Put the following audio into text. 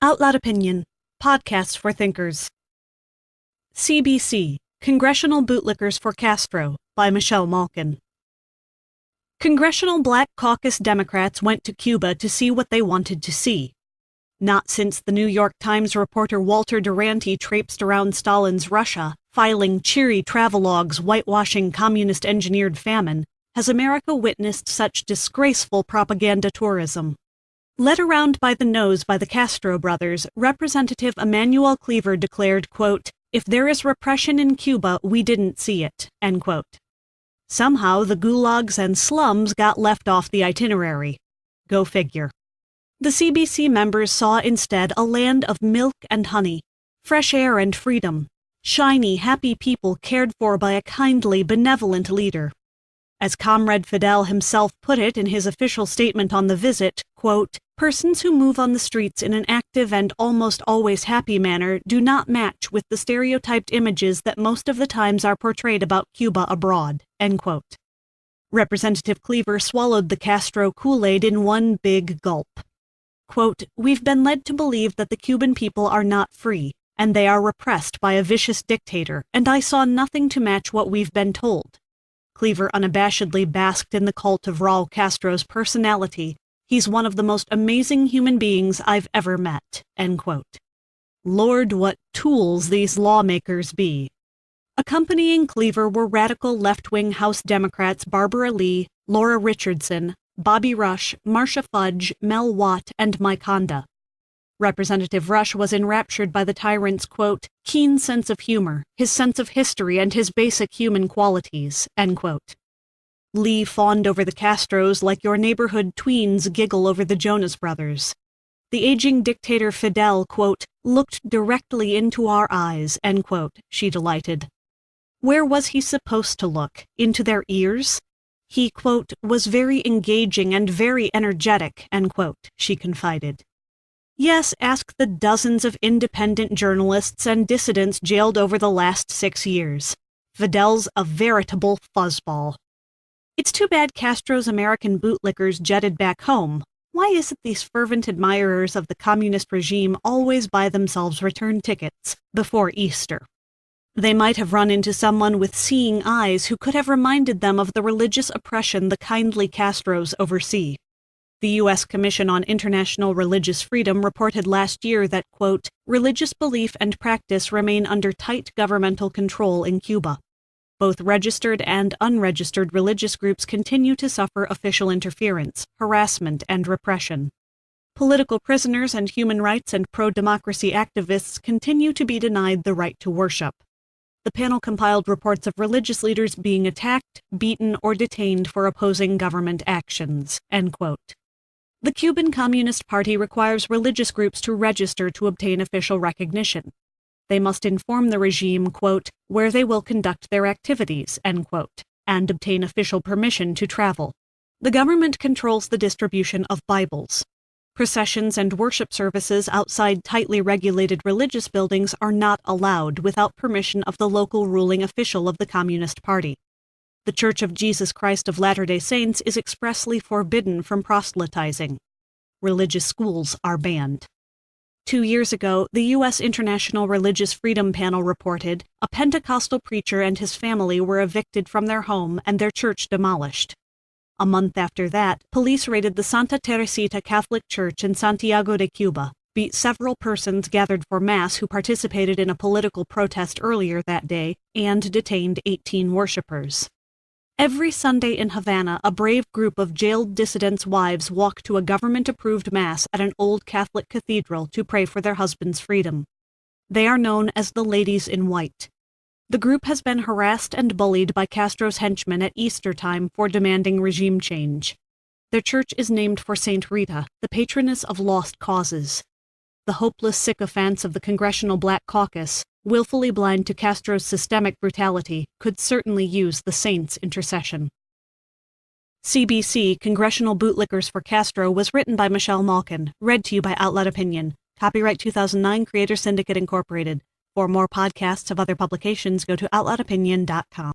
Out Loud Opinion, podcasts for thinkers. CBC, Congressional Bootlickers for Castro, by Michelle Malkin. Congressional Black Caucus Democrats went to Cuba to see what they wanted to see. Not since the New York Times reporter Walter Duranty traipsed around Stalin's Russia, filing cheery travelogues whitewashing communist-engineered famine, has America witnessed such disgraceful propaganda tourism. Led around by the nose by the Castro brothers, Representative Emanuel Cleaver declared, quote, "If there is repression in Cuba, we didn't see it," end quote. Somehow the gulags and slums got left off the itinerary. Go figure. The CBC members saw instead a land of milk and honey, fresh air and freedom, shiny, happy people cared for by a kindly, benevolent leader. As Comrade Fidel himself put it in his official statement on the visit, quote, "Persons who move on the streets in an active and almost always happy manner do not match with the stereotyped images that most of the times are portrayed about Cuba abroad," end quote. Representative Cleaver swallowed the Castro Kool-Aid in one big gulp. Quote, "We've been led to believe that the Cuban people are not free, and they are repressed by a vicious dictator, and I saw nothing to match what we've been told." Cleaver unabashedly basked in the cult of Raul Castro's personality. "He's one of the most amazing human beings I've ever met," end quote. Lord, what tools these lawmakers be. Accompanying Cleaver were radical left-wing House Democrats Barbara Lee, Laura Richardson, Bobby Rush, Marcia Fudge, Mel Watt, and Mike Honda. Representative Rush was enraptured by the tyrant's, quote, "keen sense of humor, his sense of history, and his basic human qualities," end quote. Lee fawned over the Castros like your neighborhood tweens giggle over the Jonas Brothers. The aging dictator Fidel, quote, "looked directly into our eyes," end quote, she delighted. Where was he supposed to look? Into their ears? He, quote, "was very engaging and very energetic," end quote, she confided. Yes, ask the dozens of independent journalists and dissidents jailed over the last 6 years. Fidel's a veritable fuzzball. It's too bad Castro's American bootlickers jetted back home. Why is it these fervent admirers of the communist regime always buy themselves return tickets before Easter? They might have run into someone with seeing eyes who could have reminded them of the religious oppression the kindly Castros oversee. The U.S. Commission on International Religious Freedom reported last year that, quote, "religious belief and practice remain under tight governmental control in Cuba. Both registered and unregistered religious groups continue to suffer official interference, harassment, and repression. Political prisoners and human rights and pro-democracy activists continue to be denied the right to worship." The panel compiled reports of religious leaders being attacked, beaten, or detained for opposing government actions, end quote. The Cuban Communist Party requires religious groups to register to obtain official recognition. They must inform the regime, quote, "where they will conduct their activities," end quote, and obtain official permission to travel. The government controls the distribution of Bibles. Processions and worship services outside tightly regulated religious buildings are not allowed without permission of the local ruling official of the Communist Party. The Church of Jesus Christ of Latter-day Saints is expressly forbidden from proselytizing. Religious schools are banned. 2 years ago, the U.S. International Religious Freedom Panel reported a Pentecostal preacher and his family were evicted from their home and their church demolished. A month after that, police raided the Santa Teresita Catholic Church in Santiago de Cuba, beat several persons gathered for Mass who participated in a political protest earlier that day, and detained 18 worshippers. Every Sunday in Havana, a brave group of jailed dissidents' wives walk to a government-approved Mass at an old Catholic cathedral to pray for their husband's freedom. They are known as the Ladies in White. The group has been harassed and bullied by Castro's henchmen at Easter time for demanding regime change. Their church is named for Saint Rita, the patroness of lost causes. The hopeless sycophants of the Congressional Black Caucus, willfully blind to Castro's systemic brutality, could certainly use the saints' intercession. CBC, Congressional Bootlickers for Castro, was written by Michelle Malkin, read to you by Out Loud Opinion. Copyright 2009, Creator Syndicate Incorporated. For more podcasts of other publications, go to outloudopinion.com.